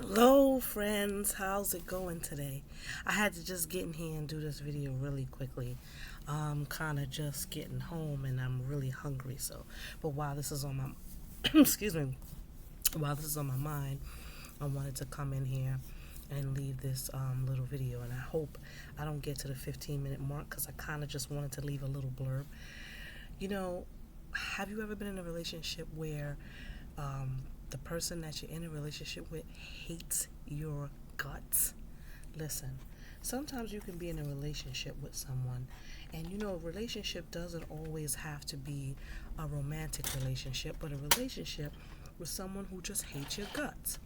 Hello, friends. How's it going today? I had to just get in here and do this video really quickly. I'm kind of just getting home and I'm really hungry. But while this is on my, excuse me, while this is on my mind, I wanted to come in here and leave this little video. And I hope I don't get to the 15-minute mark because I kind of just wanted to leave a little blurb. You know, have you ever been in a relationship where the person that you're in a relationship with hates your guts? Listen, sometimes you can be in a relationship with someone, and a relationship doesn't always have to be a romantic relationship, but a relationship with someone who just hates your guts.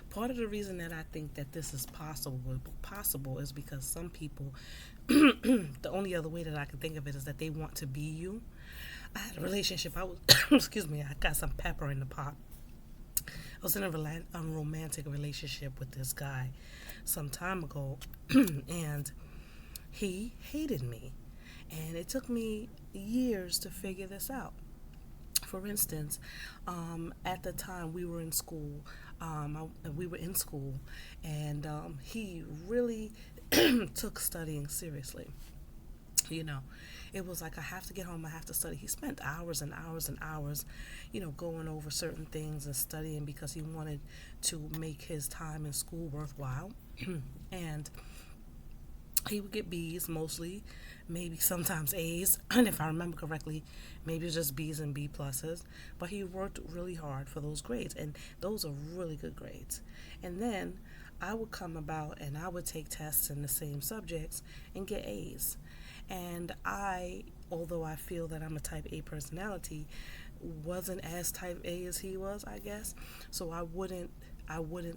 Part of the reason that I think that this is possible is because some people, the only other way that I can think of it is that they want to be you. I had a relationship. I was, excuse me, I got some pepper in the pot. I was in a romantic relationship with this guy some time ago, and he hated me. And it took me years to figure this out. For instance, at the time we were in school, and he really took studying seriously. You know, it was like I have to get home, I have to study. He spent hours and hours and hours, going over certain things and studying because he wanted to make his time in school worthwhile. And he would get B's mostly, maybe sometimes A's, and if I remember correctly, maybe it's just B's and B pluses. But he worked really hard for those grades, and those are really good grades. And then I would come about and I would take tests in the same subjects and get A's. And although I feel that I'm a type A personality, wasn't as type A as he was, I guess. So I wouldn't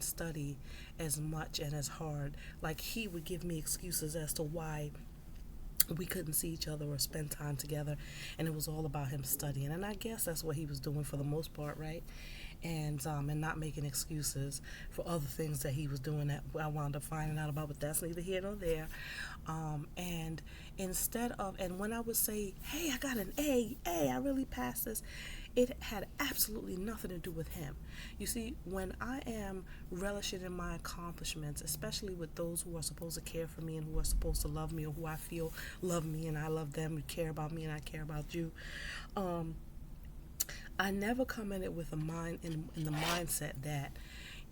study as much and as hard. Like, he would give me excuses as to why we couldn't see each other or spend time together, and it was all about him studying. And I guess that's what he was doing for the most part, right? And not making excuses for other things that he was doing that I wound up finding out about, but that's neither here nor there. And when I would say, hey, I got an A, I really passed this, it had absolutely nothing to do with him. You see, when I am relishing in my accomplishments, especially with those who are supposed to care for me and who are supposed to love me, or who I feel love me and I love them, who care about me and I care about you, I never come in it with in the mindset that,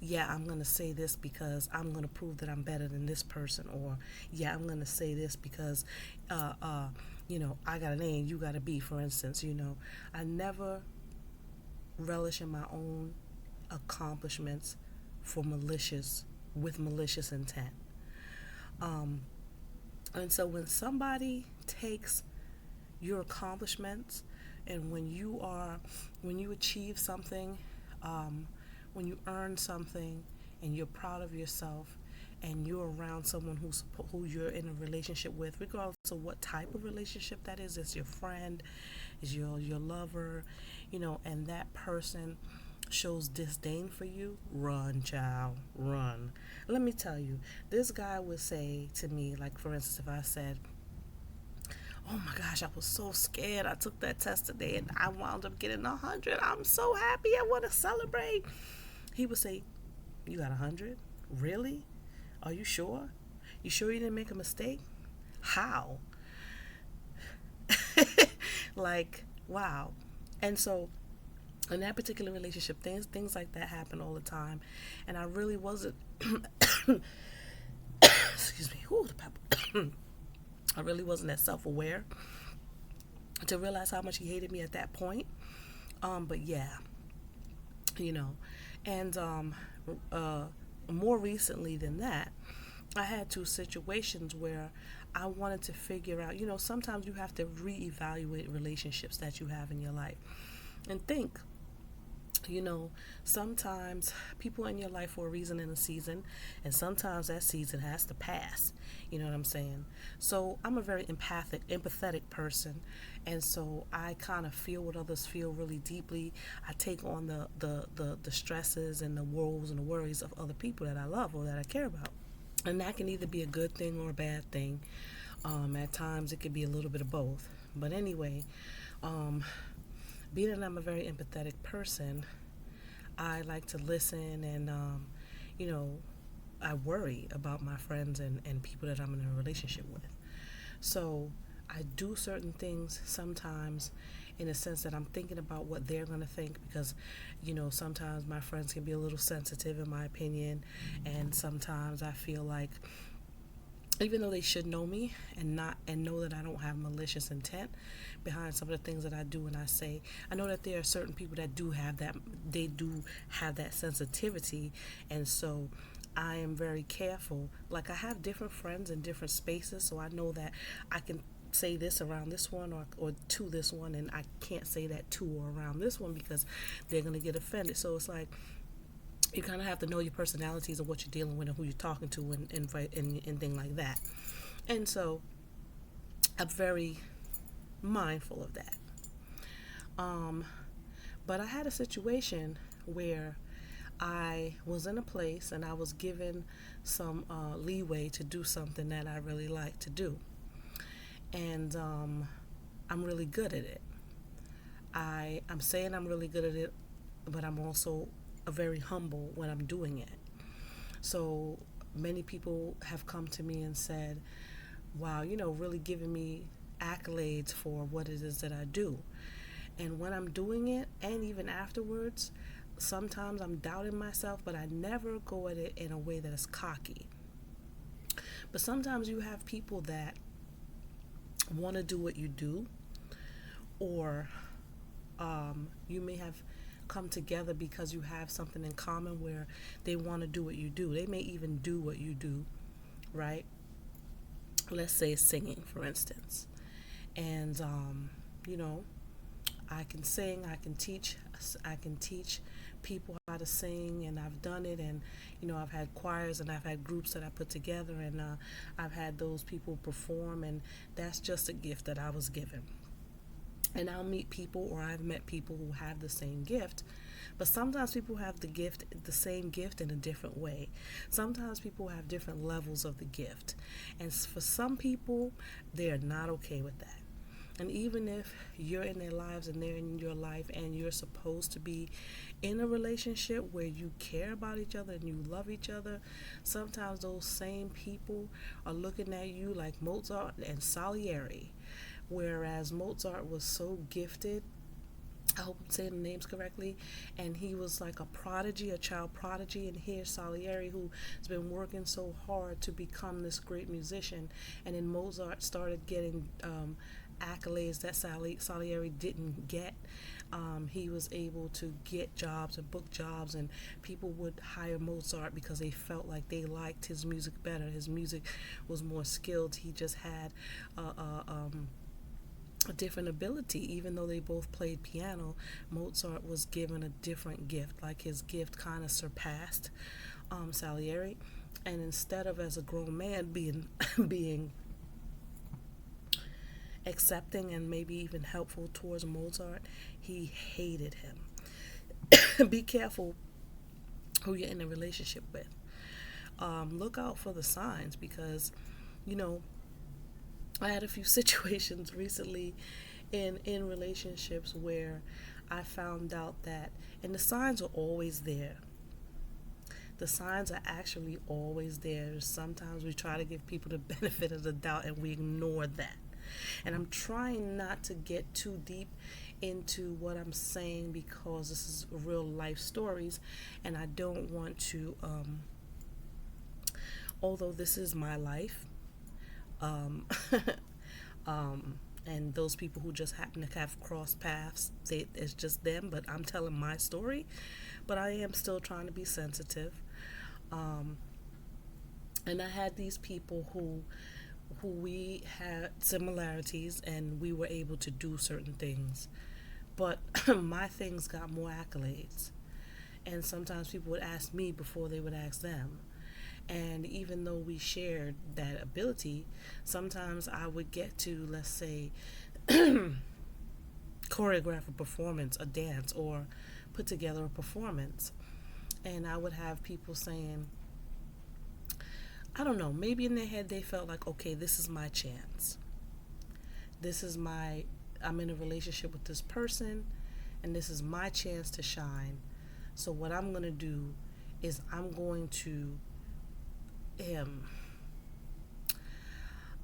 yeah, I'm going to say this because I'm going to prove that I'm better than this person, or yeah, I'm going to say this because I got an A and you got a B, for instance. I never relish in my own accomplishments with malicious intent. And so when somebody takes your accomplishments, and when you achieve something, when you earn something and you're proud of yourself, and you're around someone who you're in a relationship with, regardless of what type of relationship that is, it's your friend, is your lover, and that person shows disdain for you, run, child, run. Let me tell you, this guy would say to me, like, for instance, if I said, oh my gosh, I was so scared. I took that test today and I wound up getting 100. I'm so happy. I want to celebrate. He would say, you got 100? Really? Are you sure? You sure you didn't make a mistake? How? Like, wow. And so in that particular relationship, things like that happen all the time. And I really wasn't excuse me, the pepper. I really wasn't that self-aware to realize how much he hated me at that point. But yeah, and more recently than that, I had two situations where I wanted to figure out, sometimes you have to reevaluate relationships that you have in your life and think, sometimes people in your life for a reason and a season, and sometimes that season has to pass. You know what I'm saying? So I'm a very empathetic person, and so I kind of feel what others feel really deeply. I take on the stresses and the woes and the worries of other people that I love or that I care about. And that can either be a good thing or a bad thing. At times it could be a little bit of both. But anyway, being that I'm a very empathetic person, I like to listen and you know, I worry about my friends and people that I'm in a relationship with. So I do certain things sometimes in a sense that I'm thinking about what they're going to think, because, sometimes my friends can be a little sensitive in my opinion. And sometimes I feel like, even though they should know me and know that I don't have malicious intent behind some of the things that I do and I say, I know that there are certain people that do have that. They do have that sensitivity, and so I am very careful. Like, I have different friends in different spaces, so I know that I can say this around this one, or to this one, and I can't say that to or around this one because they're going to get offended. So it's like, you kind of have to know your personalities and what you're dealing with and who you're talking to, and things like that. And so I'm very mindful of that. Um, but I had a situation where I was in a place and I was given some leeway to do something that I really like to do. And I'm really good at it. I'm saying I'm really good at it, but I'm also very humble when I'm doing it. So many people have come to me and said, wow, really giving me accolades for what it is that I do. And when I'm doing it, and even afterwards, sometimes I'm doubting myself, but I never go at it in a way that is cocky. But sometimes you have people that want to do what you do, or you may have come together because you have something in common where they want to do what you do. They may even do what you do, right? Let's say singing, for instance. And you know, I can sing, I can teach people how to sing, and I've done it. And I've had choirs and I've had groups that I put together, and I've had those people perform, and that's just a gift that I was given. And I'll meet people, or I've met people who have the same gift, but sometimes people have the same gift in a different way. Sometimes people have different levels of the gift, and for some people, they are not okay with that. And even if you're in their lives and they're in your life, and you're supposed to be in a relationship where you care about each other and you love each other, sometimes those same people are looking at you like Mozart and Salieri. Whereas Mozart was so gifted, I hope I'm saying the names correctly, and he was like a prodigy, a child prodigy. And here's Salieri, who has been working so hard to become this great musician. And then Mozart started getting accolades that Salieri didn't get. He was able to get jobs and book jobs, and people would hire Mozart because they felt like they liked his music better. His music was more skilled. He just had a different ability. Even though they both played piano, Mozart was given a different gift. Like, his gift kind of surpassed Salieri. And instead of, as a grown man, being being accepting and maybe even helpful towards Mozart, he hated him. Be careful who you're in a relationship with. Look out for the signs, because you know I had a few situations recently in relationships where I found out that, and the signs are always there. The signs are actually always there. Sometimes we try to give people the benefit of the doubt and we ignore that. And I'm trying not to get too deep into what I'm saying, because this is real life stories, and I don't want to, although this is my life, um, and those people who just happen to have crossed paths, it's just them, but I'm telling my story. But I am still trying to be sensitive. Um, and I had these people who we had similarities, and we were able to do certain things. But my things got more accolades. And sometimes people would ask me before they would ask them. And even though we shared that ability, sometimes I would get to, let's say, choreograph a performance, a dance, or put together a performance. And I would have people saying, I don't know, maybe in their head they felt like, okay, this is my chance. I'm in a relationship with this person, and this is my chance to shine. So what I'm going to do is um,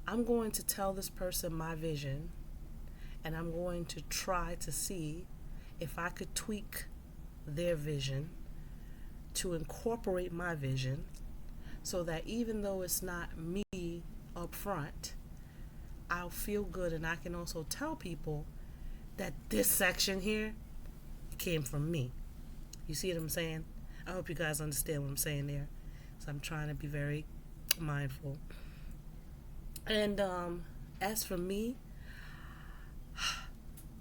I'm going to tell this person my vision, and I'm going to try to see if I could tweak their vision to incorporate my vision, so that even though it's not me up front, I'll feel good, and I can also tell people that this section here came from me. You see what I'm saying? I hope you guys understand what I'm saying there. So I'm trying to be very mindful. And as for me,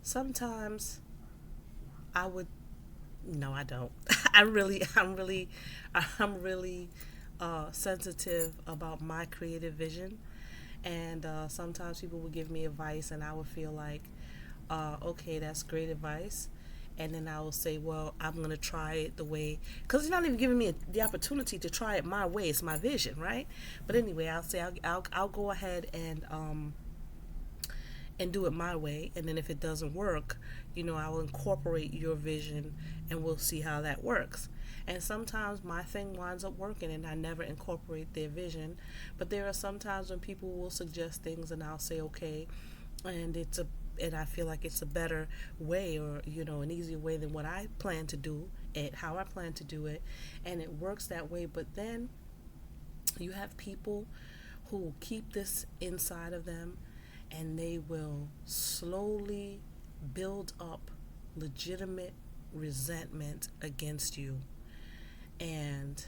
sometimes I would, no, I don't. I'm really sensitive about my creative vision. And sometimes people would give me advice, and I would feel like, okay, that's great advice. And then I will say, well, I'm going to try it the way, because you're not even giving me the opportunity to try it my way. It's my vision, right? But anyway, I'll say I'll go ahead and do it my way. And then if it doesn't work, I will incorporate your vision, and we'll see how that works. And sometimes my thing winds up working, and I never incorporate their vision. But there are some times when people will suggest things, and I'll say, okay, and I feel like it's a better way, or an easier way than what I plan to do it, how I plan to do it, and it works that way. But then you have people who keep this inside of them, and they will slowly build up legitimate resentment against you, and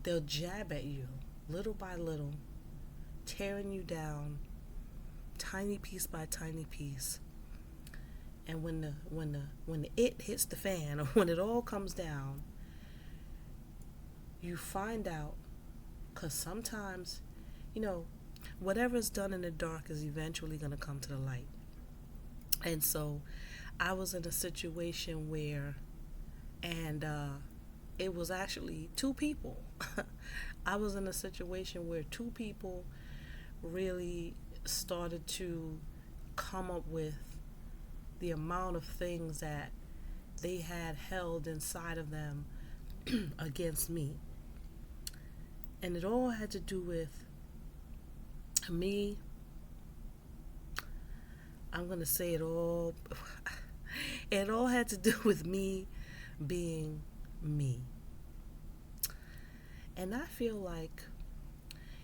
they'll jab at you little by little, tearing you down tiny piece by tiny piece. And when the it hits the fan, or when it all comes down, you find out, because sometimes, whatever's done in the dark is eventually going to come to the light. And so I was in a situation where, and it was actually two people. I was in a situation where two people really started to come up with the amount of things that they had held inside of them against me. And it all had to do with me. I'm going to say it all. It all had to do with me being me. And I feel like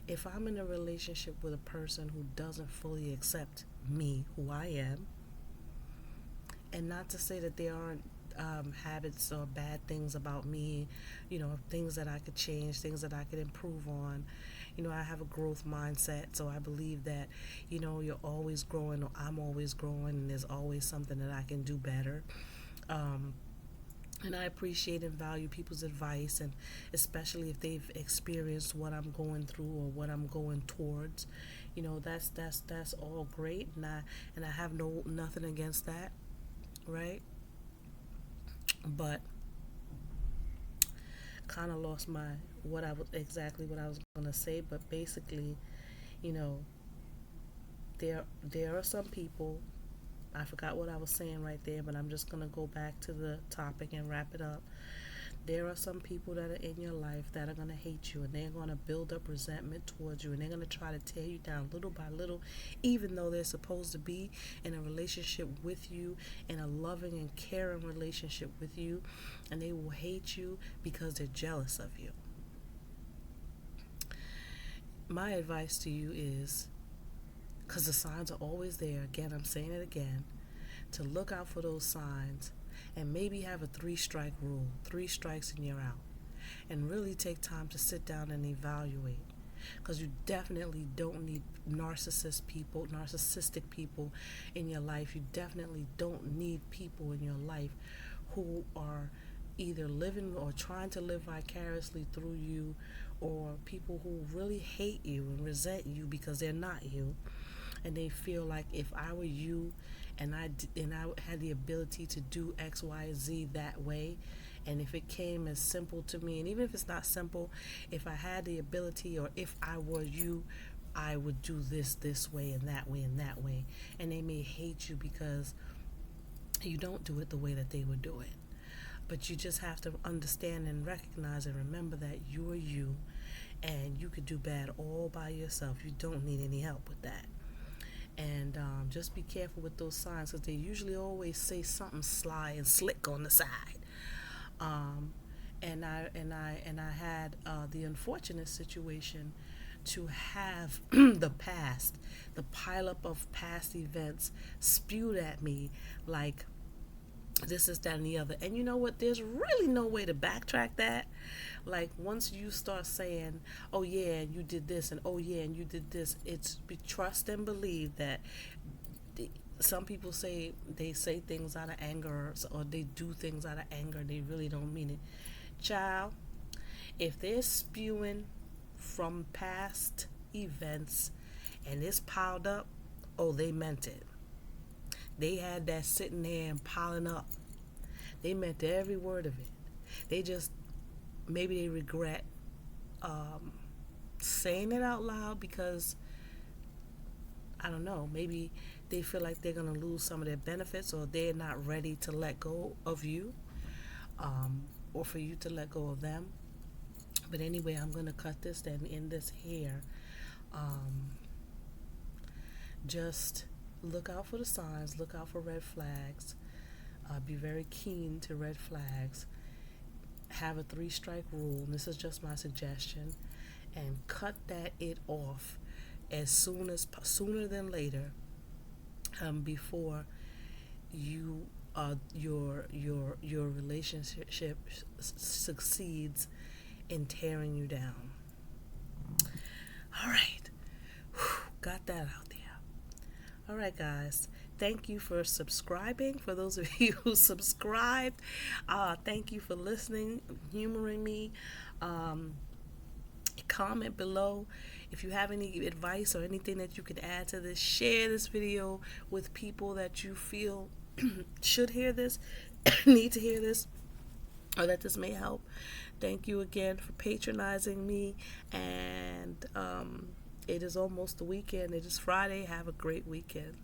if I'm in a relationship with a person who doesn't fully accept me, who I am, and not to say that there aren't habits or bad things about me, things that I could change, things that I could improve on. I have a growth mindset, so I believe that, you're always growing, or I'm always growing, and there's always something that I can do better. And I appreciate and value people's advice, and especially if they've experienced what I'm going through or what I'm going towards. That's all great, and I have nothing against that, right? But kind of lost what I was going to say. But basically, you know, there are some people. I forgot what I was saying right there, but I'm just going to go back to the topic and wrap it up. There are some people that are in your life that are going to hate you, and they're going to build up resentment towards you, and they're going to try to tear you down little by little, even though they're supposed to be in a relationship with you, in a loving and caring relationship with you, and they will hate you because they're jealous of you. My advice to you is, because the signs are always there, again, I'm saying it again, to look out for those signs and maybe have a 3-strike rule. 3 strikes and you're out. And really take time to sit down and evaluate. Because you definitely don't need narcissistic people in your life. You definitely don't need people in your life who are either living or trying to live vicariously through you, or people who really hate you and resent you because they're not you. And they feel like if I were you and I had the ability to do X, Y, Z that way, and if it came as simple to me, and even if it's not simple, if I had the ability, or if I were you, I would do this way and that way and that way. And they may hate you because you don't do it the way that they would do it. But you just have to understand and recognize and remember that you are you, and you could do bad all by yourself. You don't need any help with that. And just be careful with those signs, because they usually always say something sly and slick on the side. Um, and I had the unfortunate situation to have the pileup of past events spewed at me like this, is that, and the other. And you know what? There's really no way to backtrack that. Like, once you start saying, oh yeah, and you did this, and oh yeah, and you did this, it's be trust and believe that some people say they say things out of anger, or they do things out of anger, they really don't mean it. Child, if they're spewing from past events and it's piled up, oh, they meant it. They had that sitting there and piling up. They meant every word of it. They just, maybe they regret saying it out loud, because, I don't know, maybe they feel like they're going to lose some of their benefits, or they're not ready to let go of you, or for you to let go of them. But anyway, I'm going to cut this and end this here. Just look out for the signs, look out for red flags, be very keen to red flags, have a 3-strike rule, and this is just my suggestion, and cut it off as sooner than later, before you your relationship succeeds in tearing you down. All right, got that out there. All right, guys. Thank you for subscribing. For those of you who subscribed, thank you for listening, humoring me. Comment below if you have any advice or anything that you could add to this. Share this video with people that you feel should hear this, need to hear this, or that this may help. Thank you again for patronizing me. And it is almost the weekend. It is Friday. Have a great weekend.